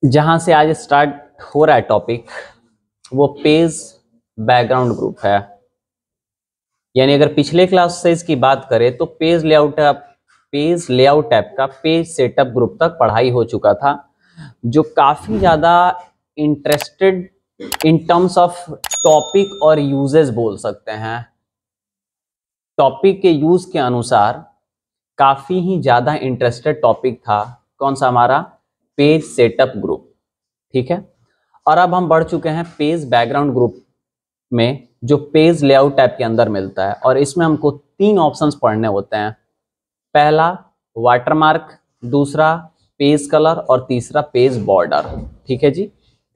जहां से आज स्टार्ट हो रहा है टॉपिक वो पेज बैकग्राउंड ग्रुप है। यानी अगर पिछले क्लास से इसकी बात करें तो पेज लेआउट टैब का पेज सेटअप ग्रुप तक पढ़ाई हो चुका था, जो काफी ज्यादा interested in terms of topic और यूजेस बोल सकते हैं। टॉपिक के यूज के अनुसार काफी ही ज्यादा इंटरेस्टेड टॉपिक था। कौन सा? हमारा पेज सेटअप ग्रुप। ठीक है, और अब हम बढ़ चुके हैं पेज बैकग्राउंड ग्रुप में, जो पेज लेआउट टैब के अंदर मिलता है। और इसमें हमको 3 ऑप्शंस पढ़ने होते हैं। पहला वाटरमार्क, दूसरा पेज कलर और तीसरा पेज बॉर्डर। ठीक है जी,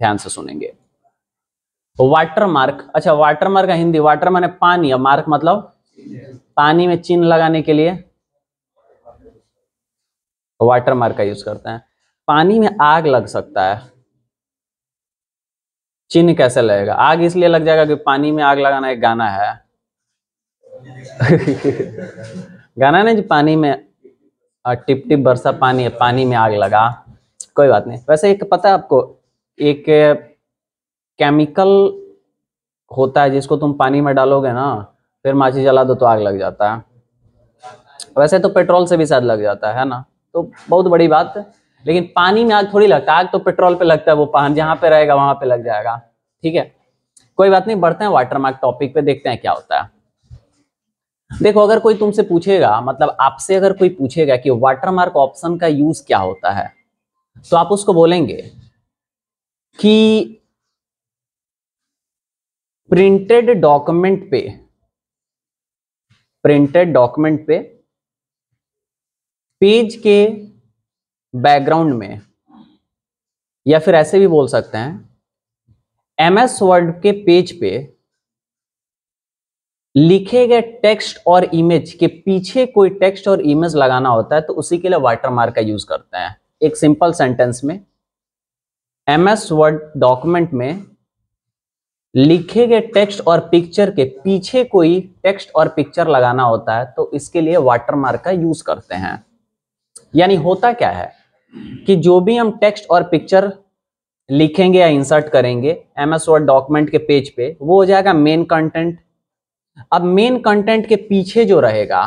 ध्यान से सुनेंगे। वाटरमार्क, अच्छा वाटरमार्क का हिंदी, वाटर माने पानी और मार्क मतलब पानी में चिन्ह लगाने के लिए वाटरमार्क का यूज करते हैं। पानी में आग लग सकता है, चिन्ह कैसे लगेगा? आग इसलिए लग जाएगा कि पानी में आग लगाना एक गाना है। गाना नहीं जी, पानी में टिप टिप बरसा पानी है, पानी में आग लगा। कोई बात नहीं। वैसे एक पता है आपको, एक केमिकल होता है जिसको तुम पानी में डालोगे ना, फिर माचिस जला दो तो आग लग जाता है। वैसे तो पेट्रोल से भी शायद लग जाता है ना, तो बहुत बड़ी बात है। लेकिन पानी में आग थोड़ी लगता है, आग तो पेट्रोल पे लगता है, वो पानी जहां पे रहेगा वहां पे लग जाएगा। ठीक है, कोई बात नहीं, बढ़ते हैं वाटरमार्क टॉपिक पे, देखते हैं क्या होता है। देखो, अगर कोई तुमसे पूछेगा, मतलब आपसे अगर कोई पूछेगा कि वाटरमार्क ऑप्शन का यूज क्या होता है, तो आप उसको बोलेंगे कि प्रिंटेड डॉक्यूमेंट पे पेज के बैकग्राउंड में, या फिर ऐसे भी बोल सकते हैं एमएस वर्ड के पेज पे लिखे गए टेक्स्ट और इमेज के पीछे कोई टेक्स्ट और इमेज लगाना होता है, तो उसी के लिए वाटरमार्क का यूज करते हैं। एक सिंपल सेंटेंस में एमएस वर्ड डॉक्यूमेंट में लिखे गए टेक्स्ट और पिक्चर के पीछे कोई टेक्स्ट और पिक्चर लगाना होता है, तो इसके लिए वाटरमार्क का यूज करते हैं। यानी होता क्या है कि जो भी हम टेक्स्ट और पिक्चर लिखेंगे या इंसर्ट करेंगे एमएस वर्ड डॉक्यूमेंट के पेज पे, वो हो जाएगा मेन कंटेंट। अब मेन कंटेंट के पीछे जो रहेगा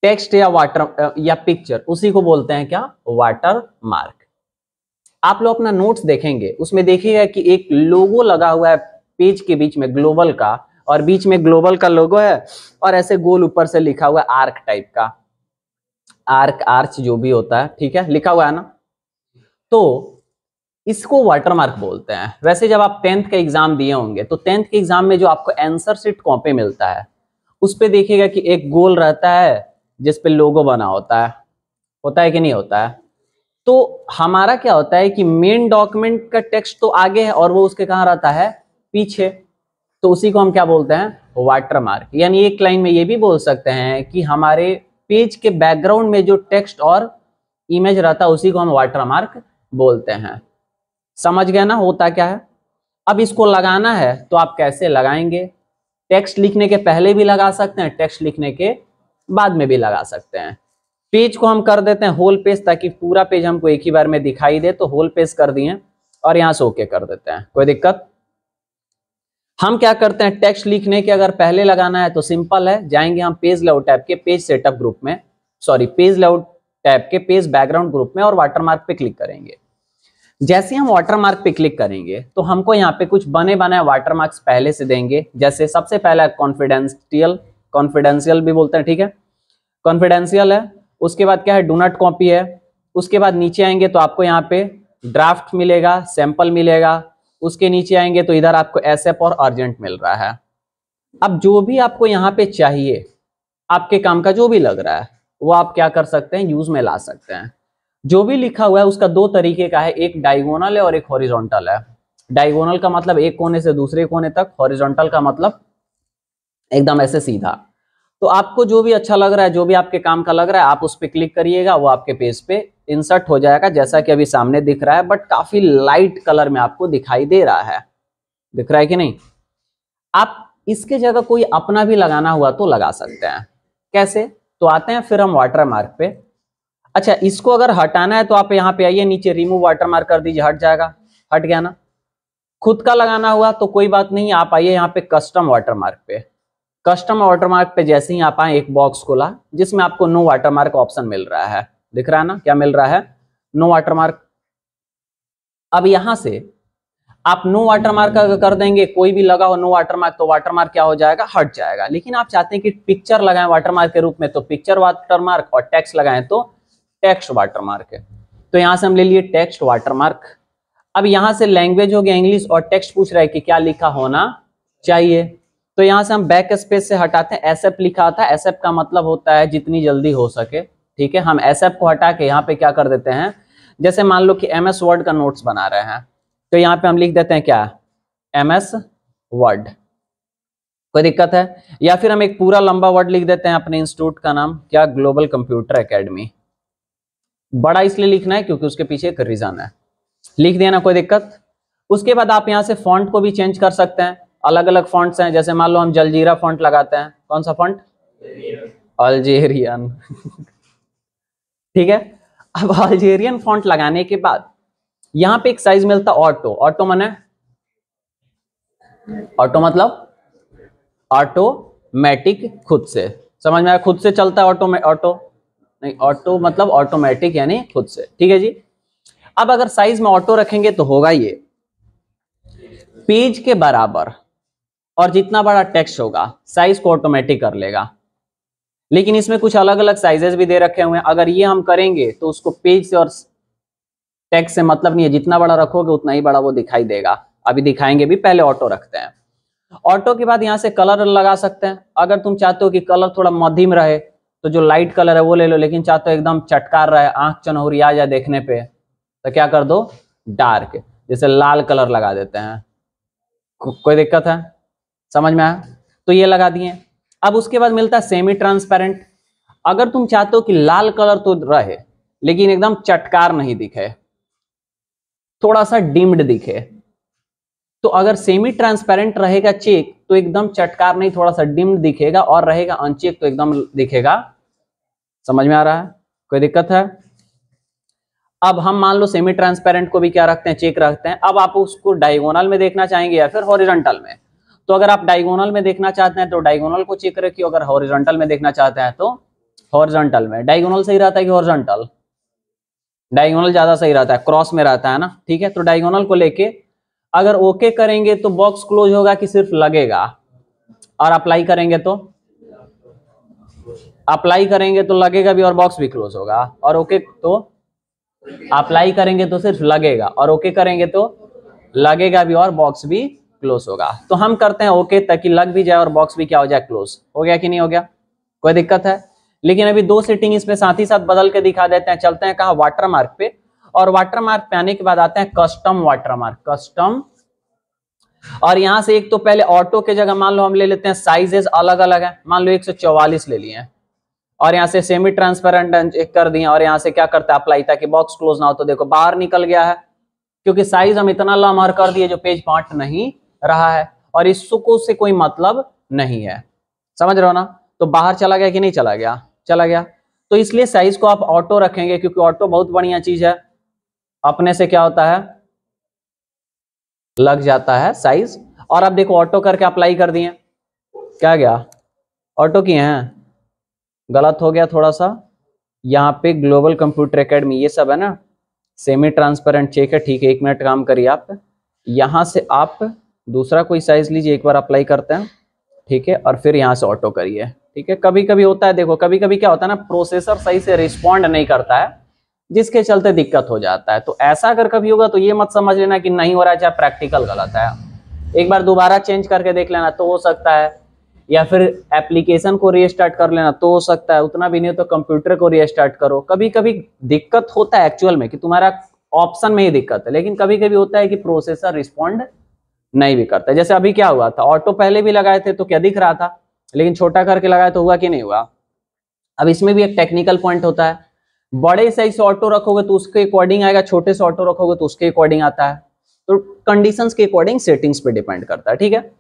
टेक्स्ट या पिक्चर, उसी को बोलते हैं क्या? Water mark. आप लोग अपना नोट्स देखेंगे, उसमें देखिएगा कि एक लोगो लगा हुआ है पेज के बीच में ग्लोबल का, और बीच में ग्लोबल का लोगो है, और ऐसे गोल ऊपर से लिखा हुआ है आर्क टाइप का, आर्च जो भी होता है, ठीक है, लिखा हुआ है ना। तो इसको वाटरमार्क बोलते हैं। वैसे जब आप 10th का एग्जाम दिए होंगे, तो 10th के एग्जाम में जो आपको आंसर शीट कॉपी मिलता है, उस पे देखिएगा कि एक गोल रहता है जिस पे लोगो बना होता है कि नहीं होता है? तो हमारा क्या होता है कि मेन डॉक्यूमेंट का टेक्स्ट तो आगे है और वो उसके कहाँ रहता है? पीछे। तो उसी को हम क्या बोलते हैं? वाटरमार्क। यानी एक लाइन में ये भी बोल सकते हैं कि हमारे पेज के बैकग्राउंड में जो टेक्स्ट और इमेज रहता है, उसी को हम वाटरमार्क बोलते हैं। समझ गए ना होता क्या है? अब इसको लगाना है तो आप कैसे लगाएंगे? टेक्स्ट लिखने के पहले भी लगा सकते हैं, टेक्स्ट लिखने के बाद में भी लगा सकते हैं। पेज को हम कर देते हैं होल पेज, ताकि पूरा पेज हमको एक ही बार में दिखाई दे, तो होल पेज कर दिए और यहां से ओके कर देते हैं, कोई दिक्कत? हम क्या करते हैं, टेक्स्ट लिखने के अगर पहले लगाना है तो सिंपल है, जाएंगे हम पेज लेआउट टैब के पेज सेटअप ग्रुप में, सॉरी पेज लेआउट टैब के पेज बैकग्राउंड ग्रुप में, और वाटरमार्क पे क्लिक करेंगे। जैसे हम वाटरमार्क पे क्लिक करेंगे तो हमको यहाँ पे कुछ बने बनाए वाटरमार्क्स पहले से देंगे। जैसे सबसे पहला कॉन्फिडेंशियल भी बोलते हैं, ठीक है, कॉन्फिडेंशियल है। उसके बाद क्या है? डू नॉट कॉपी है। उसके बाद नीचे आएंगे तो आपको यहाँ पे ड्राफ्ट मिलेगा, सैंपल मिलेगा। उसके नीचे आएंगे तो इधर आपको एसएफ और अर्जेंट मिल रहा है। अब जो भी आपको यहाँ पे चाहिए, आपके काम का जो भी लग रहा है, वो आप क्या कर सकते हैं? यूज में ला सकते हैं। जो भी लिखा हुआ है उसका 2 तरीके का है, एक डायगोनल है और एक हॉरिजॉन्टल है। डायगोनल का मतलब एक कोने से दूसरे कोने तक, हॉरिजॉन्टल का मतलब एकदम ऐसे सीधा। तो आपको जो भी अच्छा लग रहा है, जो भी आपके काम का लग रहा है, आप उस पर क्लिक करिएगा, वो आपके पेज पे इंसर्ट हो जाएगा, जैसा कि अभी सामने दिख रहा है, बट काफी लाइट कलर में आपको दिखाई दे रहा है। दिख रहा है कि नहीं? आप इसके जगह कोई अपना भी लगाना हुआ तो लगा सकते हैं। कैसे? तो आते हैं फिर हम वाटरमार्क पे। अच्छा, इसको अगर हटाना है तो आप यहाँ पे आइए, नीचे रिमूव वाटरमार्क कर दीजिए, हट जाएगा, हट गया ना। खुद का लगाना हुआ तो कोई बात नहीं, आप आइए यहाँ पे कस्टम वाटरमार्क पे। कस्टम वाटरमार्क पे जैसे ही आप आए, एक बॉक्स खोला जिसमें आपको नो वाटरमार्क ऑप्शन मिल रहा है, दिख रहा है ना, क्या मिल रहा है, नो वाटरमार्क। अब यहां से आप नो वाटरमार्क अगर कर देंगे, कोई भी लगा हो नो वाटरमार्क, तो वाटरमार्क क्या हो जाएगा, हट जाएगा। लेकिन आप चाहते हैं कि पिक्चर लगाएं वाटरमार्क के रूप में, तो पिक्चर वाटरमार्क, और टेक्स्ट लगाएं तो टेक्स्ट वाटरमार्क है। तो यहां से हम ले लिए टेक्स्ट वाटरमार्क। अब यहां से लैंग्वेज हो गया इंग्लिश, और टेक्स्ट पूछ रहा है कि क्या लिखा होना चाहिए। तो यहां से हम बैक स्पेस से हटाते हैं, एसएफ लिखा था, एसएफ का मतलब होता है जितनी जल्दी हो सके, ठीक है। हम एसएफ को हटा के यहाँ पे क्या कर देते हैं, जैसे मान लो कि एमएस वर्ड का नोट्स बना रहे हैं, तो यहाँ पे हम लिख देते हैं क्या, एमएस वर्ड, कोई दिक्कत है। या फिर हम एक पूरा लंबा वर्ड लिख देते हैं अपने इंस्टीट्यूट का नाम, क्या, ग्लोबल कंप्यूटर एकेडमी। बड़ा इसलिए लिखना है क्योंकि उसके पीछे एक रीजन है, लिख दिया ना, कोई दिक्कत। उसके बाद आप यहाँ से फॉन्ट को भी चेंज कर सकते हैं, अलग अलग फॉन्ट्स हैं, जैसे मान लो हम जलजीरा फॉन्ट लगाते हैं, कौन सा फॉन्ट, अल्जेरियन ठीक है। अब अल्जेरियन फॉन्ट लगाने के बाद यहां पे एक साइज मिलता ऑटो, ऑटो माने, ऑटो मतलब ऑटोमेटिक, खुद से, समझ में आया, खुद से चलता है, ऑटो नहीं, ऑटो मतलब ऑटोमेटिक यानी खुद से, ठीक है जी। अब अगर साइज में ऑटो रखेंगे तो होगा ये पेज के बराबर, और जितना बड़ा टेक्स्ट होगा साइज को ऑटोमेटिक कर लेगा। लेकिन इसमें कुछ अलग अलग साइजेस भी दे रखे हुए हैं, अगर ये हम करेंगे तो उसको पेज से और टेक्स्ट से मतलब नहीं है, जितना बड़ा रखोगे उतना ही बड़ा वो दिखाई देगा। अभी दिखाएंगे भी, पहले ऑटो रखते हैं। ऑटो के बाद यहाँ से कलर लगा सकते हैं, अगर तुम चाहते हो कि कलर थोड़ा मध्यम रहे तो जो लाइट कलर है वो ले लो, लेकिन चाहते हो एकदम चटकार रहे, आंख चनहौरी आ जाए देखने पे, तो क्या कर दो, डार्क, जैसे लाल कलर लगा देते हैं, कोई दिक्कत है, समझ में आया, तो ये लगा दिए। अब उसके बाद मिलता है सेमी ट्रांसपेरेंट, अगर तुम चाहते हो कि लाल कलर तो रहे लेकिन एकदम चटकार नहीं दिखे, थोड़ा सा डिम्ड दिखे, तो अगर सेमी ट्रांसपेरेंट रहेगा चेक तो एकदम चटकार नहीं, थोड़ा सा डिम्ड दिखेगा, और रहेगा अनचेक तो एकदम दिखेगा, समझ में आ रहा है, कोई दिक्कत है। अब हम मान लो सेमी ट्रांसपेरेंट को भी क्या रखते हैं, चेक रखते हैं। अब आप उसको डायगोनल में देखना चाहेंगे या फिर हॉरिजॉन्टल में, तो अगर आप डायगोनल में देखना चाहते हैं तो डायगोनल को चेक रखिए, अगर हॉरिजॉन्टल में देखना चाहते हैं तो हॉरिजॉन्टल में। डायगोनल सही रहता है कि हॉरिजॉन्टल, डायगोनल ज्यादा सही रहता है, क्रॉस में रहता है ना, ठीक है। तो डायगोनल को लेके अगर ओके करेंगे तो बॉक्स क्लोज होगा कि सिर्फ लगेगा, और अप्लाई करेंगे तो, अप्लाई करेंगे तो लगेगा भी और बॉक्स भी क्लोज होगा, और ओके तो अप्लाई करेंगे तो सिर्फ लगेगा, और ओके करेंगे तो लगेगा भी और बॉक्स भी क्लोज होगा। तो हम करते हैं ओके ताकि लग भी जाए और बॉक्स भी क्या हो जाए, क्लोज हो गया कि नहीं हो गया, कोई दिक्कत है। लेकिन अभी दो सेटिंग इसमें साथ ही साथ बदल के दिखा देते हैं, चलते हैं कहा, वाटरमार्क पे, और वाटरमार्क पे आने के बाद आते हैं कस्टम वाटरमार्क, कस्टम। और यहां से एक तो पहले ऑटो के जगह मान लो हम ले लेते हैं, साइजेस अलग अलग है, मान लो 144 ले लिए, और यहाँ से सेमी ट्रांसपेरेंट एक कर दिए, और यहाँ से क्या करता है, अप्लाई, ताकि बॉक्स क्लोज ना हो। तो देखो बाहर निकल गया है, क्योंकि साइज हम इतना लम्हा कर दिए जो पेज बांट नहीं रहा है, और इसको से कोई मतलब नहीं है, समझ रहे हो ना। तो बाहर चला गया कि नहीं चला गया, चला गया। तो इसलिए साइज को आप ऑटो रखेंगे, क्योंकि ऑटो बहुत बढ़िया चीज है, अपने से क्या होता है, लग जाता है साइज। और अब देखो ऑटो करके अप्लाई कर दिए, क्या गया, ऑटो किए हैं, गलत हो गया थोड़ा सा, यहाँ पे ग्लोबल कंप्यूटर एकेडमी ये सब है ना, सेमी ट्रांसपेरेंट चेक है, ठीक है। 1 मिनट काम करिए आप, यहाँ से आप दूसरा कोई साइज लीजिए, एक बार अप्लाई करते हैं, ठीक है, और फिर यहाँ से ऑटो करिए, ठीक है। कभी कभी होता है, देखो कभी कभी क्या होता है ना, प्रोसेसर सही से रिस्पॉन्ड नहीं करता है, जिसके चलते दिक्कत हो जाता है। तो ऐसा अगर कभी होगा तो ये मत समझ लेना कि नहीं हो रहा है, चाहे प्रैक्टिकल गलत है, एक बार दोबारा चेंज करके देख लेना तो हो सकता है, या फिर एप्लीकेशन को रीस्टार्ट कर लेना तो हो सकता है, उतना भी नहीं तो कंप्यूटर को रीस्टार्ट करो। कभी कभी दिक्कत होता है एक्चुअल में कि तुम्हारा ऑप्शन में ही दिक्कत है, लेकिन कभी कभी होता है कि प्रोसेसर रिस्पॉन्ड नहीं भी करता है। जैसे अभी क्या हुआ था, ऑटो पहले भी लगाए थे तो क्या दिख रहा था, लेकिन छोटा करके लगाए तो हुआ कि नहीं हुआ। अब इसमें भी एक टेक्निकल पॉइंट होता है, बड़े साइज से ऑटो रखोगे तो उसके अकॉर्डिंग आएगा, छोटे से ऑटो रखोगे तो उसके अकॉर्डिंग आता है। तो कंडीशंस के अकॉर्डिंग सेटिंग्स पे डिपेंड करता है, ठीक है।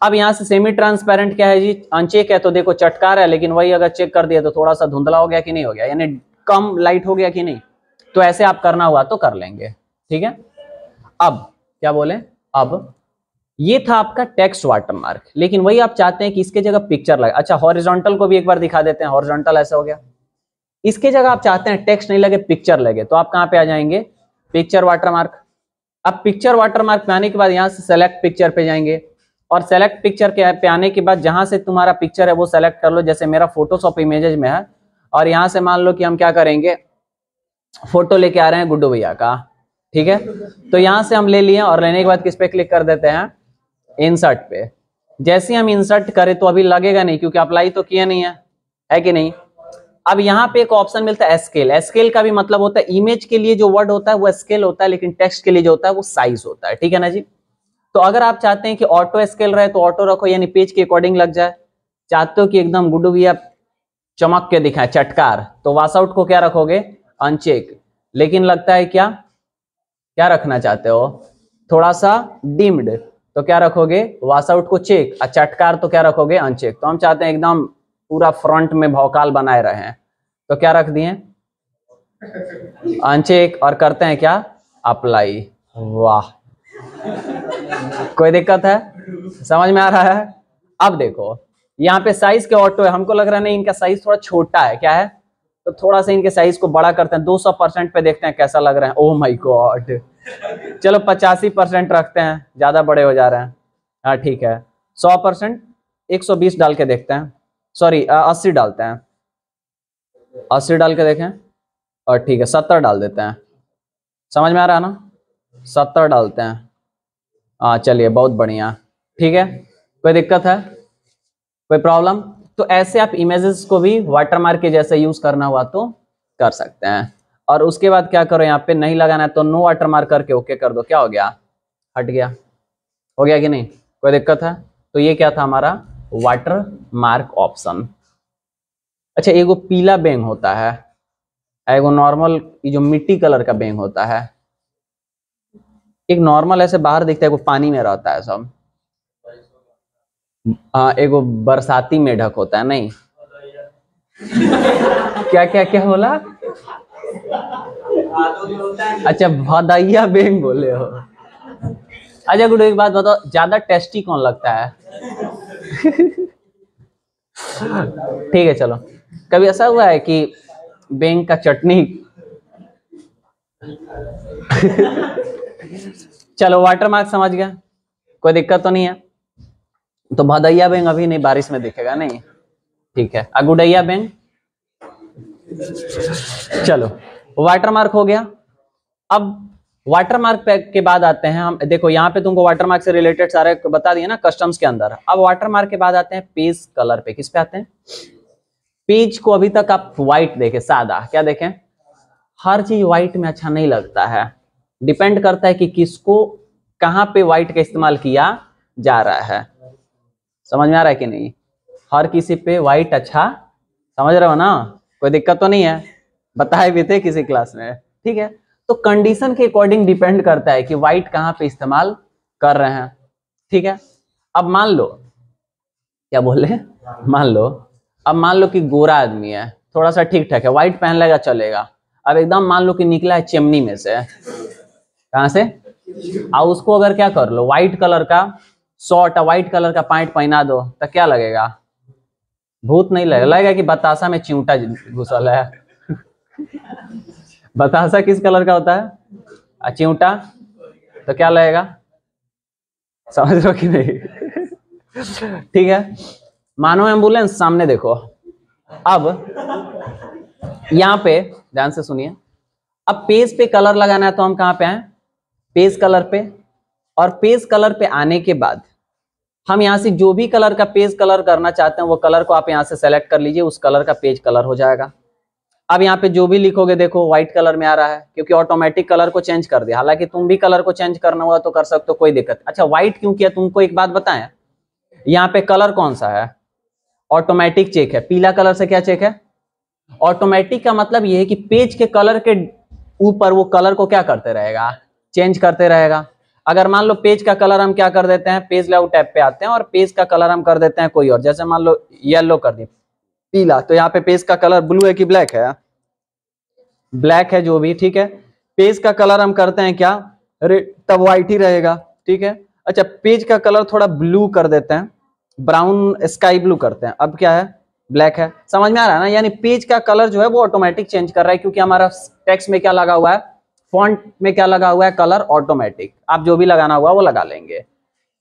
अब यहाँ से सेमी ट्रांसपेरेंट क्या है जी, अनचेक है तो देखो चटकार है, लेकिन वही अगर चेक कर दिया तो थोड़ा सा धुंधला हो गया कि नहीं हो गया, यानी कम लाइट हो गया कि नहीं? तो ऐसे आप करना हुआ तो कर लेंगे, ठीक है। अब क्या बोले, अब ये था आपका टेक्स्ट वाटरमार्क, लेकिन वही आप चाहते हैं कि इसके जगह पिक्चर लगे। अच्छा, हॉरिजॉन्टल को भी एक बार दिखा देते हैं। हॉरिजॉन्टल ऐसा हो गया, इसके जगह आप चाहते हैं टेक्स्ट नहीं लगे पिक्चर लगे, तो आप कहां पे आ जाएंगे, पिक्चर वाटरमार्क। अब पिक्चर वाटरमार्क पे आने के बाद यहां से सेलेक्ट पिक्चर पे जाएंगे, और सेलेक्ट पिक्चर के पे आने के बाद जहां से तुम्हारा पिक्चर है वो सेलेक्ट कर लो। जैसे मेरा फोटोशॉप इमेजेस में है, और यहां से मान लो कि हम क्या करेंगे, फोटो लेके आ रहे हैं गुड्डू भैया का, ठीक है। तो यहां से हम ले लिए, और लेने के बाद किस पे क्लिक कर देते हैं, इंसर्ट पे। जैसे हम इंसर्ट करें तो अभी लगेगा नहीं, क्योंकि अप्लाई तो किया नहीं है कि नहीं। अब यहाँ पे एक ऑप्शन मिलता है स्केल। स्केल का भी मतलब होता है, इमेज के लिए जो वर्ड होता है वो स्केल होता है, लेकिन टेक्स्ट के लिए जो होता है वो साइज होता है, ठीक है ना जी। तो अगर आप चाहते हैं कि ऑटो स्केल रहे तो ऑटो रखो, यानी पेज के अकॉर्डिंग लग जाए। चाहते हो कि एकदम गुड्डू भैया चमक के दिखाए चटकार, तो वॉश आउट को क्या रखोगे, अनचेक। लेकिन लगता है क्या क्या रखना चाहते हो, थोड़ा सा डिम्ड, तो क्या रखोगे, वॉश आउट को चेक, और चटकार तो क्या रखोगे, अनचेक। तो हम चाहते हैं एकदम पूरा फ्रंट में भौकाल बनाए रहे हैं, तो क्या रख दिए, अनचेक, और करते हैं क्या, अप्लाई। वाह, कोई दिक्कत है, समझ में आ रहा है। अब देखो यहाँ पे साइज के ऑटो है, हमको लग रहा है नहीं इनका साइज थोड़ा छोटा है, क्या है, तो थोड़ा सा इनके साइज को बड़ा करते हैं, 200% पे देखते हैं कैसा लग रहा है। ओह माय गॉड, चलो 85% रखते हैं, ज्यादा बड़े हो जा रहे हैं। हाँ ठीक है, 100%, 120 डाल के देखते हैं, सॉरी 80 डालते हैं, 80 डाल के देखें, और ठीक है 70 डाल देते हैं। समझ में आ रहा है ना, 70 डालते हैं। हाँ चलिए, बहुत बढ़िया, ठीक है। कोई दिक्कत है, कोई प्रॉब्लम? तो ऐसे आप इमेजेस को भी वाटरमार्क के जैसे यूज करना हुआ तो कर सकते हैं। और उसके बाद क्या करो, यहाँ पे नहीं लगाना है तो नो वाटरमार्क करके ओके कर दो। क्या हो गया, हट गया, हो गया कि नहीं, कोई दिक्कत है? तो ये क्या था हमारा वाटरमार्क ऑप्शन। अच्छा, एगो पीला बैंग होता है, एगो नॉर्मल जो मिट्टी कलर का बैंग होता है। एक नॉर्मल ऐसे बाहर दिखता है, एगो पानी में रहता है सब। हाँ, एगो बरसाती मेढक होता है, नहीं क्या क्या क्या बोला, अच्छा भदैया बैंग बोले हो। अच्छा गुड, एक बात बताओ, ज्यादा टेस्टी कौन लगता है? ठीक है चलो, कभी ऐसा हुआ है कि बैंग का चटनी चलो वाटरमार्क समझ गया, कोई दिक्कत तो नहीं है। तो भदैया बैंग अभी नहीं, बारिश में दिखेगा नहीं, ठीक है। अगुडैया बैंग, चलो वाटरमार्क हो गया। अब वाटरमार्क के बाद आते हैं हम, देखो यहाँ पे तुमको वाटरमार्क से रिलेटेड सारे बता दिए ना कस्टम्स के अंदर। अब वाटरमार्क के बाद आते हैं पेज कलर पे। किस पे आते हैं, पेज को अभी तक आप व्हाइट देखे, सादा, क्या देखें, हर चीज व्हाइट में अच्छा नहीं लगता है। डिपेंड करता है कि किसको कहाँ पे व्हाइट का इस्तेमाल किया जा रहा है। समझ में आ रहा है कि नहीं, हर किसी पे व्हाइट अच्छा, समझ रहे हो ना, कोई दिक्कत तो नहीं है, बताए भी थे किसी क्लास में, ठीक है। तो कंडीशन के अकॉर्डिंग डिपेंड करता है कि व्हाइट कहाँ पे इस्तेमाल कर रहे हैं, ठीक है। अब मान लो, क्या बोले, मान लो, अब मान लो कि गोरा आदमी है, थोड़ा सा ठीक ठाक है, व्हाइट पहन लेगा चलेगा। अब एकदम मान लो कि निकला है चिमनी में से, कहां से, और उसको अगर क्या कर लो, व्हाइट कलर का शॉर्ट और व्हाइट कलर का पैंट पहना दो, तो क्या लगेगा, भूत नहीं लगेगा, लगेगा कि बतासा में चिंटा घुसल है। बतासा किस कलर का होता है, चिंटा, तो क्या लगेगा, समझ रहे हो कि नहीं? ठीक है, मानो एम्बुलेंस, सामने देखो। अब यहां पे ध्यान से सुनिए, अब पेज पे कलर लगाना है तो हम कहां पे आए, पेज कलर पे। और पेज कलर पे आने के बाद हम यहां से जो भी कलर का पेज कलर करना चाहते हैं वो कलर को आप यहां से सेलेक्ट कर लीजिए, उस कलर का पेज कलर हो जाएगा। अब यहाँ पे जो भी लिखोगे देखो व्हाइट कलर में आ रहा है, क्योंकि ऑटोमेटिक कलर को चेंज कर दिया। हालांकि तुम भी कलर को चेंज करना हुआ तो कर सकते हो, कोई दिक्कत। अच्छा व्हाइट क्यों किया, तुमको एक बात बताएं, यहाँ पे कलर कौन सा है, ऑटोमेटिक चेक है। पीला कलर से क्या चेक है, ऑटोमेटिक का मतलब ये है कि पेज के कलर के ऊपर वो कलर को क्या करते रहेगा, चेंज करते रहेगा। अगर मान लो पेज का कलर हम क्या कर देते हैं, पेज लेआउट टैब पे आते हैं और पेज का कलर हम कर देते हैं कोई और, जैसे मान लो येलो कर दी, पीला, तो यहाँ पे पेज का कलर ब्लू है कि ब्लैक है, ब्लैक है जो भी, ठीक है। पेज का कलर हम करते हैं क्या, रेड, तब व्हाइट ही रहेगा, ठीक है। अच्छा, पेज का कलर थोड़ा ब्लू कर देते हैं, ब्राउन स्काई ब्लू करते हैं, अब क्या है, ब्लैक है। समझ में आ रहा है ना, यानी पेज का कलर जो है वो ऑटोमेटिक चेंज कर रहा है, क्योंकि हमारा टेक्स्ट में क्या लगा हुआ है, फॉन्ट में क्या लगा हुआ है, कलर ऑटोमेटिक। आप जो भी लगाना हुआ वो लगा लेंगे।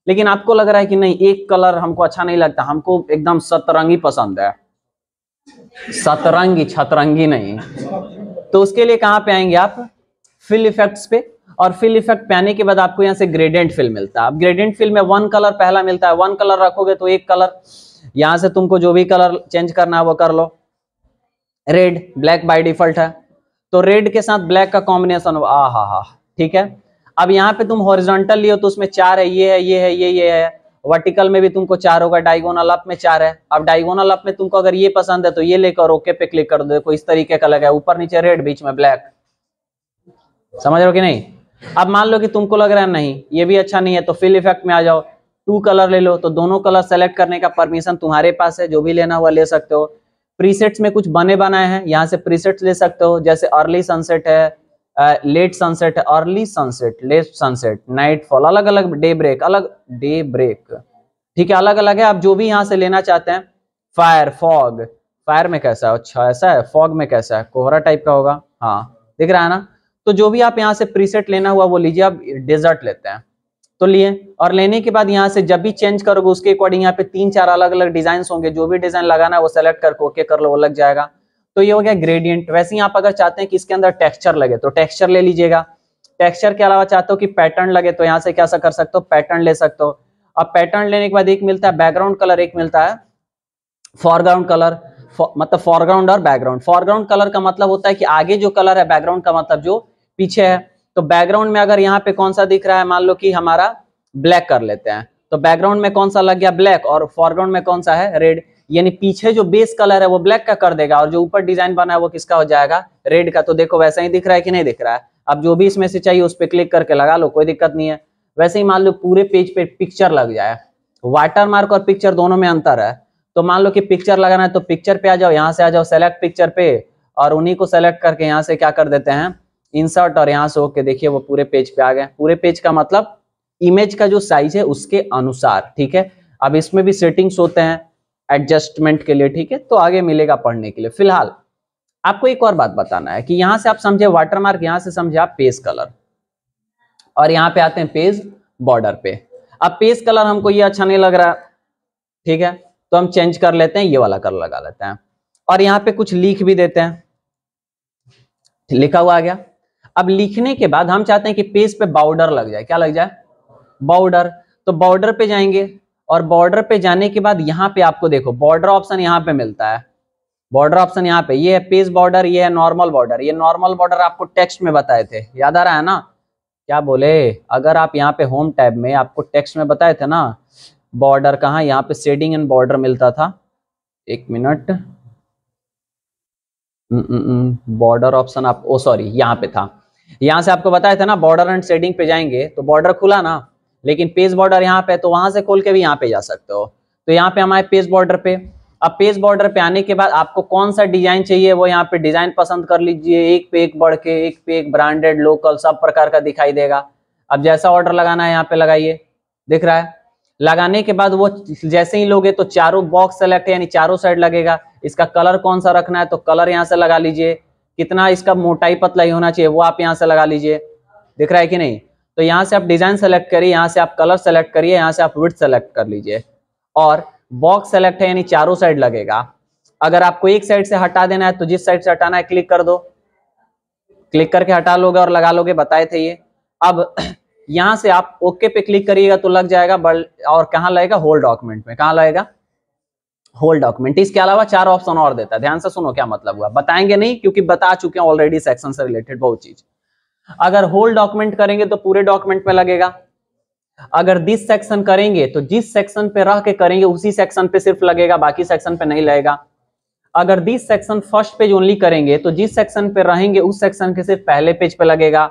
लेकिन आपको लग रहा है कि नहीं, एक कलर हमको अच्छा नहीं लगता, हमको एकदम सतरंगी पसंद है, सतरंगी, छतरंगी नहीं, तो उसके लिए कहां पे आएंगे आप, फिल इफेक्ट्स पे। और फिल इफेक्ट पे आने के बाद आपको यहाँ से ग्रेडियंट फिल मिलता है। अब ग्रेडियंट फिल में वन कलर पहला मिलता है, वन कलर रखोगे तो एक कलर, यहां से तुमको जो भी कलर चेंज करना है वो कर लो। रेड, ब्लैक बाय डिफॉल्ट है, तो रेड के साथ ब्लैक का कॉम्बिनेशन, आ हा हा, ठीक है। अब यहाँ पे तुम हॉरिजॉन्टल लियो तो उसमें चार है, ये है, ये है, ये है। वर्टिकल में भी तुमको चार होगा, डायगोनल अप में चार है। अब डायगोनल अप में तुमको अगर ये पसंद है तो ये लेकर ओके पे क्लिक कर दो। देखो इस तरीके का लगा है, ऊपर नीचे रेड, बीच में ब्लैक। समझ रहे हो कि नहीं। अब मान लो कि तुमको लग रहा है नहीं ये भी अच्छा नहीं है, तो फिल इफेक्ट में आ जाओ, टू कलर ले लो, तो दोनों कलर सेलेक्ट करने का परमिशन तुम्हारे पास है, जो भी लेना हुआ ले सकते हो। प्रीसेट्स में कुछ बने बनाए हैं, यहाँ से प्रीसेट्स ले सकते हो, जैसे अर्ली सनसेट है, लेट सनसेट है, early sunset, late sunset, nightfall, अलग अलग, डे ब्रेक, अलग डे ब्रेक, ठीक है, अलग अलग है। आप जो भी यहाँ से लेना चाहते हैं। फायर, फॉग, फायर में कैसा है, अच्छा ऐसा है, फॉग में कैसा है, कोहरा टाइप का होगा, हाँ दिख रहा है ना। तो जो भी आप यहाँ से प्रीसेट लेना हुआ वो लीजिए। आप डेजर्ट लेते हैं तो लिए, और लेने के बाद यहाँ से जब भी चेंज करोगे उसके अकॉर्डिंग यहाँ पे तीन चार अलग अलग डिजाइन होंगे, जो भी डिजाइन लगाना है वो सेलेक्ट करके ओके कर लो, वो लग जाएगा। तो ये हो गया ग्रेडियंट। वैसे ही आप अगर चाहते हैं कि इसके अंदर टेक्सचर लगे तो टेक्सचर ले लीजिएगा। टेक्सचर के अलावा चाहते हो कि पैटर्न लगे तो यहाँ से क्या कर सकते हो, पैटर्न ले सकते हो। अब पैटर्न लेने के बाद एक मिलता है बैकग्राउंड कलर, एक मिलता है फॉरग्राउंड कलर। मतलब फॉरग्राउंड और बैकग्राउंड। फॉरग्राउंड कलर का मतलब होता है कि आगे जो कलर है, बैकग्राउंड का मतलब जो पीछे है। तो बैकग्राउंड में अगर यहाँ पे कौन सा दिख रहा है, मान लो कि हमारा ब्लैक कर लेते हैं, तो बैकग्राउंड में कौन सा लग गया, ब्लैक, और फॉरग्राउंड में कौन सा है, रेड। यानी पीछे जो बेस कलर है वो ब्लैक का कर देगा, और जो ऊपर डिजाइन बना है वो किसका हो जाएगा, रेड का। तो देखो वैसा ही दिख रहा है कि नहीं दिख रहा है। अब जो भी इसमें से चाहिए उस पर क्लिक करके लगा लो, कोई दिक्कत नहीं है। वैसे ही मान लो पूरे पेज पे पिक्चर लग जाए, वाटरमार्क और पिक्चर दोनों में अंतर है। तो मान लो कि पिक्चर लगाना है तो पिक्चर पे आ जाओ, यहाँ से आ जाओ सेलेक्ट पिक्चर पे, और उन्हीं को सेलेक्ट करके यहाँ से क्या कर देते हैं, इंसर्ट, और यहाँ से होके देखिए वो पूरे पेज पे आ गए। पूरे पेज का मतलब इमेज का जो साइज है उसके अनुसार, ठीक है। अब इसमें भी सेटिंग्स होते हैं एडजस्टमेंट के लिए, ठीक है, तो आगे मिलेगा पढ़ने के लिए। फिलहाल आपको एक और बात बताना है कि यहाँ से आप समझे वाटरमार्क, यहाँ से समझे आप पेज कलर, और यहाँ पे आते हैं पेज बॉर्डर पे। अब पेज कलर हमको ये अच्छा नहीं लग रहा, ठीक है, तो हम चेंज कर लेते हैं, ये वाला कलर लगा लेते हैं, और यहाँ पे कुछ लिख भी देते हैं, लिखा हुआ आ गया। अब लिखने के बाद हम चाहते हैं कि पेज पे बॉर्डर लग जाए, क्या लग जाए, बॉर्डर। तो बॉर्डर पे जाएंगे, और बॉर्डर पे जाने के बाद यहाँ पे आपको देखो बॉर्डर ऑप्शन यहाँ पे मिलता है। बॉर्डर ऑप्शन यहाँ पे, ये है पेज बॉर्डर, ये है नॉर्मल बॉर्डर। ये नॉर्मल बॉर्डर आपको टेक्स्ट में बताए थे, याद आ रहा है ना, क्या बोले, अगर आप यहाँ पे होम टैब में आपको टेक्स्ट में बताए थे ना बॉर्डर, कहाँ, यहाँ पे शेडिंग एंड बॉर्डर मिलता था, एक मिनट, बॉर्डर ऑप्शन आप, ओ सॉरी यहाँ पे था, यहाँ से आपको बताया था ना बॉर्डर एंड शेडिंग पे जाएंगे तो बॉर्डर खुला ना, लेकिन पेज बॉर्डर यहाँ पे, तो वहां से खोल के भी यहाँ पे जा सकते हो। तो यहाँ पे हमारे पेज बॉर्डर पे, अब पेज बॉर्डर पे आने के बाद आपको कौन सा डिजाइन चाहिए वो यहाँ पे डिजाइन पसंद कर लीजिए। एक पे एक बढ़ के, एक पे एक ब्रांडेड, लोकल, सब प्रकार का दिखाई देगा। अब जैसा ऑर्डर लगाना है यहाँ पे लगाइए, दिख रहा है। लगाने के बाद वो जैसे ही लोगे तो चारों बॉक्स सेलेक्ट है, यानी चारों साइड लगेगा। इसका कलर कौन सा रखना है तो कलर यहाँ से लगा लीजिए। कितना इसका मोटाई पतला ही होना चाहिए वो आप यहाँ से लगा लीजिए, दिख रहा है कि नहीं। तो यहाँ से आप डिजाइन सेलेक्ट करिए, यहाँ से आप कलर सेलेक्ट करिए, यहाँ से आप विड्थ सेलेक्ट कर लीजिए, और बॉक्स सेलेक्ट है यानी चारों साइड लगेगा। अगर आपको एक साइड से हटा देना है तो जिस साइड से हटाना है क्लिक कर दो, क्लिक करके हटा लोगे और लगा लोगे, बताए थे ये। अब यहाँ से आप ओके पे क्लिक करिएगा तो लग जाएगा, और कहाँ लगेगा, होल डॉक्यूमेंट में। कहाँ लगेगा, होल डॉक्यूमेंट। इसके अलावा चार ऑप्शन और देता है, ध्यान से सुनो क्या मतलब हुआ, बताएंगे नहीं क्योंकि बता चुके हैं ऑलरेडी सेक्शन से रिलेटेड बहुत चीज। अगर होल डॉक्यूमेंट करेंगे तो पूरे डॉक्यूमेंट में लगेगा। अगर दिस सेक्शन करेंगे तो जिस सेक्शन पे रह के करेंगे उसी सेक्शन पे सिर्फ लगेगा, बाकी सेक्शन पे नहीं लगेगा। अगर this section first page only करेंगे तो जिस सेक्शन पे रहेंगे उस सेक्शन के सिर्फ पहले पेज पे लगेगा।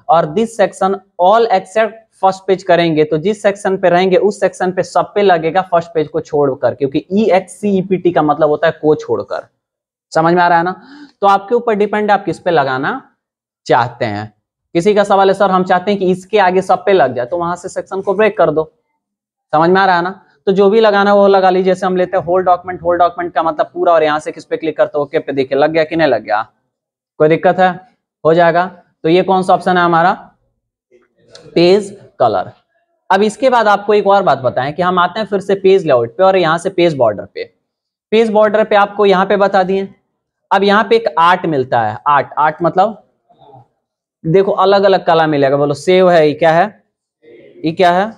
और this section all except first page करेंगे तो जिस सेक्शन पे रहेंगे उस सेक्शन पे सब पे लगेगा, फर्स्ट पेज को छोड़कर, क्योंकि EXCEPT का मतलब होता है को छोड़कर। समझ में आ रहा है ना? तो आपके ऊपर डिपेंड है आप किस पे लगाना चाहते हैं। किसी का सवाल है सर हम चाहते हैं कि इसके आगे सब पे लग जाए, तो वहां से सेक्शन को ब्रेक कर दो। समझ में आ रहा है ना? तो जो भी लगाना है वो लगा लीजिए। जैसे हम लेते हैं होल डॉक्यूमेंट, होल डॉक्यूमेंट का मतलब पूरा, और यहाँ से किस पे क्लिक करते हो, ओके पे, देखिए लग गया कि नहीं लग गया, कोई दिक्कत है? हो जाएगा। तो ये कौन सा ऑप्शन है हमारा? Page colour. अब इसके बाद आपको एक और बात बताएं कि हम आते हैं फिर से पेज लेआउट पे और यहाँ से पेज बॉर्डर पे। पेज बॉर्डर पे आपको यहाँ पे बता दिए। अब यहाँ पे एक आर्ट मिलता है, आर्ट, आर्ट मतलब देखो अलग अलग कला मिलेगा। बोलो सेव है, ये क्या है, ये क्या है,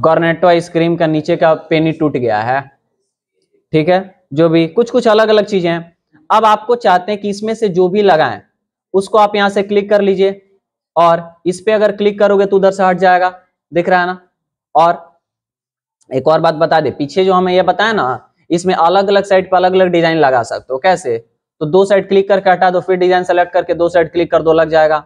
कॉर्नेटो आइसक्रीम का नीचे का पेनी टूट गया है, ठीक है, जो भी कुछ कुछ अलग अलग चीजें हैं। अब आपको चाहते हैं कि इसमें से जो भी लगाएं उसको आप यहां से क्लिक कर लीजिए, और इस पे अगर क्लिक करोगे तो उधर से हट जाएगा, दिख रहा है ना? और एक और बात बता दे, पीछे जो हमें ये बताया ना, इसमें अलग अलग साइड पर अलग अलग डिजाइन लगा सकते हो। कैसे? तो दो साइड क्लिक करके हटा दो, फिर डिजाइन सेलेक्ट करके दो साइड क्लिक कर दो, लग जाएगा।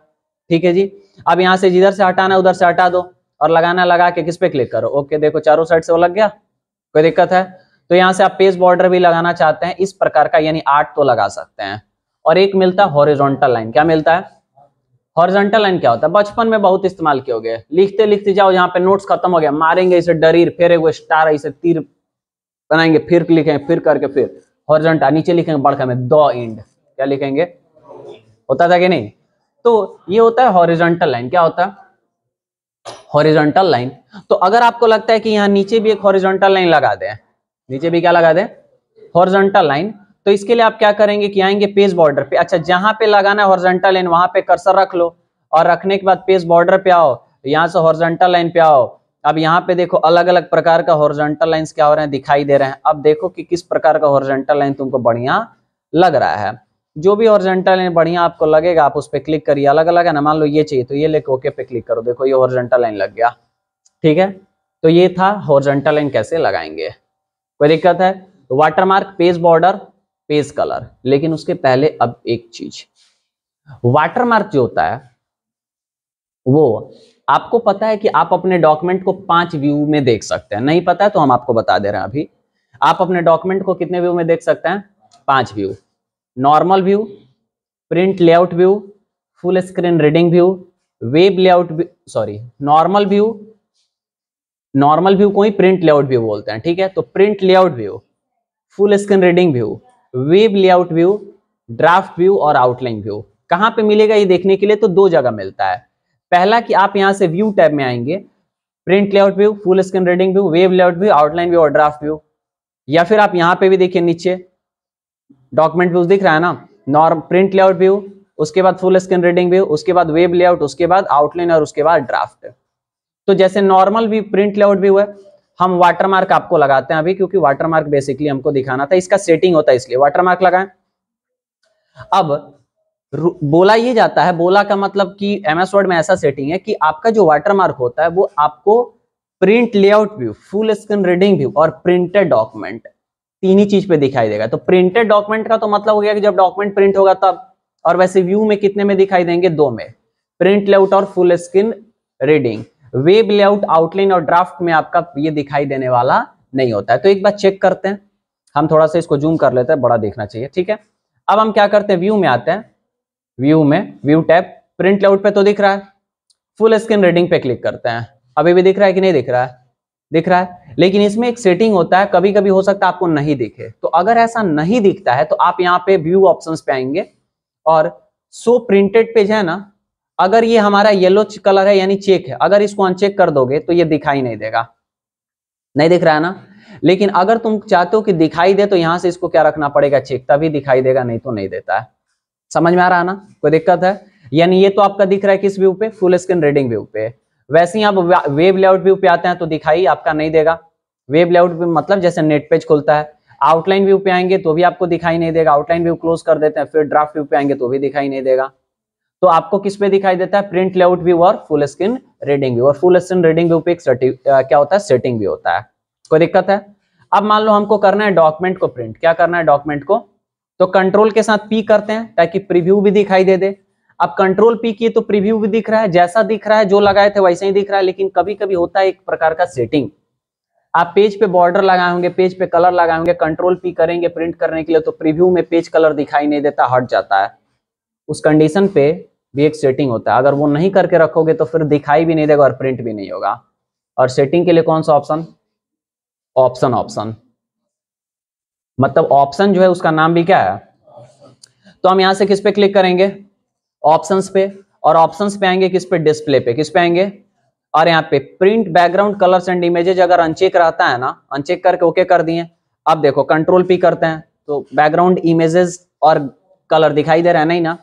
ठीक है जी। अब यहाँ से जिधर से हटाना है उधर से हटा दो, और लगाना लगा के किस पे क्लिक करो, ओके, देखो चारों साइड से वो लग गया, कोई दिक्कत है? तो यहाँ से आप पेज बॉर्डर भी लगाना चाहते हैं इस प्रकार का, यानी आर्ट तो लगा सकते हैं। और एक मिलता है हॉरिजॉन्टल लाइन। क्या मिलता है? हॉरिजॉन्टल लाइन क्या होता है? बचपन में बहुत इस्तेमाल किए गए, लिखते लिखते जाओ, यहाँ पे नोट्स खत्म हो गया, मारेंगे इसे डरीर, फिर एक स्टार ऐसे तीर बनाएंगे, फिर लिखेंगे, फिर करके फिर हॉरिजॉन्टल, नीचे लिखेंगे बड़का में द एंड, क्या लिखेंगे? होता था कि नहीं? तो ये होता है हॉरिजॉन्टल लाइन। क्या होता है? Horizontal line. तो अगर आपको लगता है कि यहाँ नीचे भी एक हॉरिजॉन्टल लाइन लगा दें, नीचे भी क्या लगा दें? हॉरिजॉन्टल लाइन, तो इसके लिए आप क्या करेंगे कि आएंगे पेज बॉर्डर पे। अच्छा, जहां पे लगाना है हॉरिजॉन्टल लाइन वहां पे कर्सर रख लो, और रखने के बाद पेज बॉर्डर पे आओ, यहाँ से हॉरिजॉन्टल लाइन पे आओ। अब यहाँ पे देखो अलग अलग प्रकार का हॉरिजॉन्टल लाइंस क्या हो रहे हैं, दिखाई दे रहे हैं। अब देखो कि किस प्रकार का हॉरिजॉन्टल लाइन तुमको बढ़िया लग रहा है। जो भी हॉरिजॉन्टल लाइन बढ़िया आपको लगेगा आप उस पर क्लिक करिए। अलग अलग है ना, मान लो ये चाहिए तो ये लेके ओके पे क्लिक करो, देखो ये हॉरिजॉन्टल लाइन लग गया। ठीक है, तो ये था हॉरिजॉन्टल लाइन कैसे लगाएंगे। कोई दिक्कत है? तो watermark, page border, page colour. लेकिन उसके पहले अब एक चीज, वाटरमार्क जो होता है वो आपको पता है कि आप अपने डॉक्यूमेंट को 5 व्यू में देख सकते हैं। नहीं पता है तो हम आपको बता दे रहे हैं अभी। आप अपने डॉक्यूमेंट को कितने व्यू में देख सकते हैं? 5 view. Normal view, print layout view, full screen reading view, web layout, sorry normal view, normal view को ही प्रिंट लेआउट व्यू बोलते हैं। ठीक है, तो print layout view, full screen reading view, web layout view, draft view और outline view. कहां पे मिलेगा ये देखने के लिए? तो 2 जगह मिलता है। पहला कि आप यहां से व्यू टैब में आएंगे, print layout view, full screen reading view, web layout view, outline view और ड्राफ्ट व्यू। या फिर आप यहां पे भी देखिए नीचे डॉक्यूमेंट व्यूज दिख रहा है ना, नॉर्म प्रिंट लेआउट व्यू, उसके बाद फुल स्क्रीन रीडिंग व्यू, उसके बाद वेब लेआउट, उसके बाद आउटलाइन और उसके बाद ड्राफ्ट। तो जैसे normal view, print layout view है, हम वाटरमार्क आपको लगाते हैं अभी, क्योंकि वाटरमार्क बेसिकली हमको दिखाना था, इसका सेटिंग होता है इसलिए वाटरमार्क लगाएं। अब बोला ये जाता है, बोला का मतलब कि एमएस वर्ड में ऐसा सेटिंग है कि आपका जो वाटरमार्क होता है वो आपको print layout view, full screen reading view और प्रिंटेड डॉक्यूमेंट, 3 ही चीज पे दिखाई देगा। तो प्रिंटेड डॉक्यूमेंट का तो मतलब हो गया कि जब डॉक्यूमेंट प्रिंट होगा तब, और वैसे व्यू में कितने में दिखाई देंगे? 2 में, प्रिंट लेआउट और full screen reading. Web layout, outline और ड्राफ्ट में आपका ये दिखाई देने वाला नहीं होता है। तो एक बार चेक करते हैं, हम थोड़ा सा इसको जूम कर लेते हैं, बड़ा देखना चाहिए। ठीक है, अब हम क्या करते हैं, व्यू में आते हैं, व्यू में व्यू टैब, प्रिंट लेआउट पे तो दिख रहा है, फुल स्क्रीन रीडिंग पे क्लिक करते हैं। अभी भी दिख रहा है कि नहीं दिख रहा है? दिख रहा है, लेकिन इसमें एक सेटिंग होता है, कभी कभी हो सकता है आपको नहीं दिखे। तो अगर ऐसा नहीं दिखता है तो आप यहाँ पे व्यू ऑप्शंस पे आएंगे और शो प्रिंटेड पेज है ना, अगर ये हमारा येलो कलर है यानी चेक है, अगर इसको अनचेक कर दोगे तो ये दिखाई नहीं देगा। नहीं दिख रहा है ना? लेकिन अगर तुम चाहते हो कि दिखाई दे तो यहां से इसको क्या रखना पड़ेगा? चेक, तभी दिखाई देगा, नहीं तो नहीं देता है। समझ में आ रहा है ना? कोई दिक्कत है? यानी ये तो आपका दिख रहा है किस व्यू पे? फुल स्क्रीन रीडिंग व्यू पे। वैसे ही आप वेब लेआउट व्यू पे आते हैं तो दिखाई आपका नहीं देगा। वेब लेआउट व्यू मतलब जैसे नेट पेज खुलता है। आउटलाइन व्यू पे आएंगे तो भी आपको दिखाई नहीं देगा, आउटलाइन व्यू क्लोज कर देते हैं, फिर ड्राफ्ट व्यू पे आएंगे तो भी दिखाई नहीं देगा। तो आपको किस पे दिखाई देता है? प्रिंट लेआउट व्यू और फुल स्क्रीन रीडिंग व्यू। और फुल स्क्रीन रीडिंग व्यू पे एक क्या होता है? सेटिंग भी होता है। कोई दिक्कत है? अब मान लो हमको करना है डॉक्यूमेंट को प्रिंट। क्या करना है डॉक्यूमेंट को? तो कंट्रोल के साथ पी करते हैं ताकि प्रीव्यू भी दिखाई दे दे। अब कंट्रोल पी किए तो प्रीव्यू भी दिख रहा है, जैसा दिख रहा है जो लगाए थे वैसे ही दिख रहा है। लेकिन कभी कभी होता है एक प्रकार का सेटिंग, आप पेज पे बॉर्डर लगाए होंगे, पेज पे कलर लगाए होंगे, कंट्रोल पी करेंगे प्रिंट करने के लिए, तो प्रीव्यू में पेज कलर दिखाई नहीं देता, हट जाता है। उस कंडीशन पे भी एक सेटिंग होता है, अगर वो नहीं करके रखोगे तो फिर दिखाई भी नहीं देगा और प्रिंट भी नहीं होगा। और सेटिंग के लिए कौन सा ऑप्शन? ऑप्शन। मतलब ऑप्शन जो है उसका नाम भी क्या है? तो हम यहां से किस पे क्लिक करेंगे? ऑप्शंस पे, और ऑप्शंस पे आएंगे किस पे? डिस्प्ले पे। किस पे आएंगे? और यहाँ पे print background colours and images अगर अनचेक रहता है ना, अनचेक करके ओके कर दिए। अब देखो कंट्रोल पी करते हैं तो बैकग्राउंड इमेजेस और कलर दिखाई दे रहा है नहीं ना?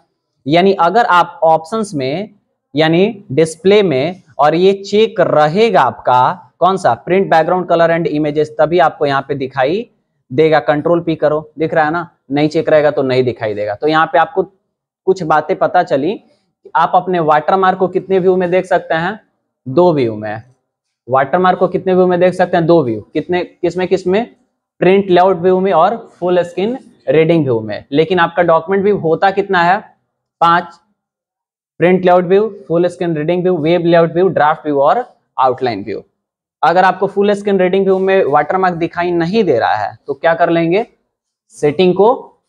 यानी अगर आप ऑप्शंस में यानी डिस्प्ले में और ये चेक रहेगा आपका कौन सा? Print background colour and images, तभी आपको यहाँ पे दिखाई देगा। कंट्रोल पी करो, दिख रहा है ना? नहीं चेक रहेगा तो नहीं दिखाई देगा। तो यहाँ पे आपको कुछ बातें पता चली। आप अपने वाटरमार्क को कितने व्यू में देख सकते हैं? 2 व्यू में। वाटरमार्क को कितने व्यू में देख सकते हैं? 2 व्यू। कितने? किसमें? प्रिंट लेआउट व्यू में और फुल स्क्रीन रीडिंग व्यू में। लेकिन आपका डॉक्यूमेंट व्यू होता कितना है? 5। Print layout view, full screen reading view, web layout view, draft view और आउटलाइन व्यू। अगर आपको फुल स्क्रीन रीडिंग व्यू में वाटरमार्क दिखाई नहीं दे रहा है तो क्या कर लेंगे? सेटिंग को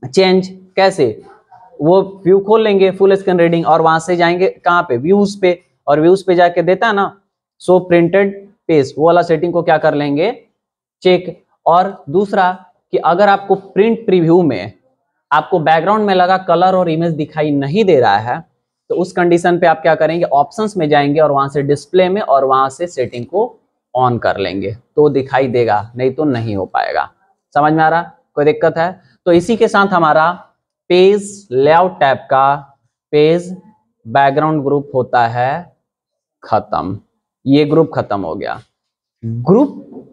चेंज। कैसे? वो व्यू खोल लेंगे फुल स्क्रीन रीडिंग और वहां से जाएंगे कहां पे? व्यूज पे, और व्यूज पे जाके देता है ना शो प्रिंटेड पेज, वो वाला सेटिंग को क्या कर लेंगे? चेक। और दूसरा कि अगर आपको प्रिंट प्रीव्यू में आपको बैकग्राउंड में लगा कलर और इमेज दिखाई नहीं दे रहा है तो उस कंडीशन पे आप क्या करेंगे? ऑप्शंस में जाएंगे और वहां से डिस्प्ले में और वहां से सेटिंग को ऑन कर लेंगे तो दिखाई देगा, नहीं तो नहीं हो पाएगा। समझ में आ रहा? कोई दिक्कत है? तो इसी के साथ हमारा पेज लेआउट टैब का पेज बैकग्राउंड ग्रुप होता है खत्म। ये ग्रुप खत्म हो गया। ग्रुप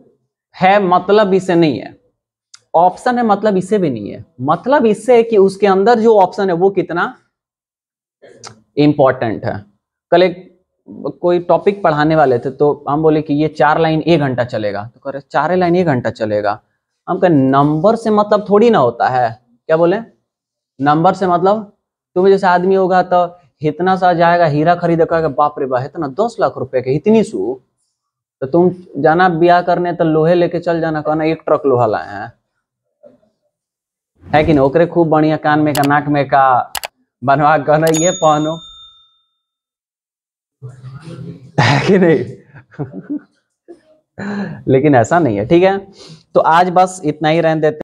है मतलब इसे नहीं है, ऑप्शन है मतलब इसे भी नहीं है। मतलब इससे है कि उसके अंदर जो ऑप्शन है वो कितना इंपॉर्टेंट है। कल एक कोई टॉपिक पढ़ाने वाले थे तो हम बोले कि ये 4 लाइन 1 घंटा चलेगा, तो कह रहे 4 लाइन 1 घंटा चलेगा। हम कहे नंबर से मतलब थोड़ी ना होता है। क्या बोले? नंबर से मतलब तुम जैसे आदमी होगा तो इतना सा जाएगा हीरा खरीद कर, बाप रे बाप इतना 10 लाख रुपए के इतनी सू, तो तुम जाना ब्याह करने तो लोहे लेके चल जाना, कहना 1 ट्रक लोहा लाए हैं, है कि नहीं? ओकरे खूब बढ़िया कान में का नाक में का बनवा कहना ये पहनो, है कि नहीं? लेकिन ऐसा नहीं है। ठीक है, तो आज बस इतना ही रहने देते।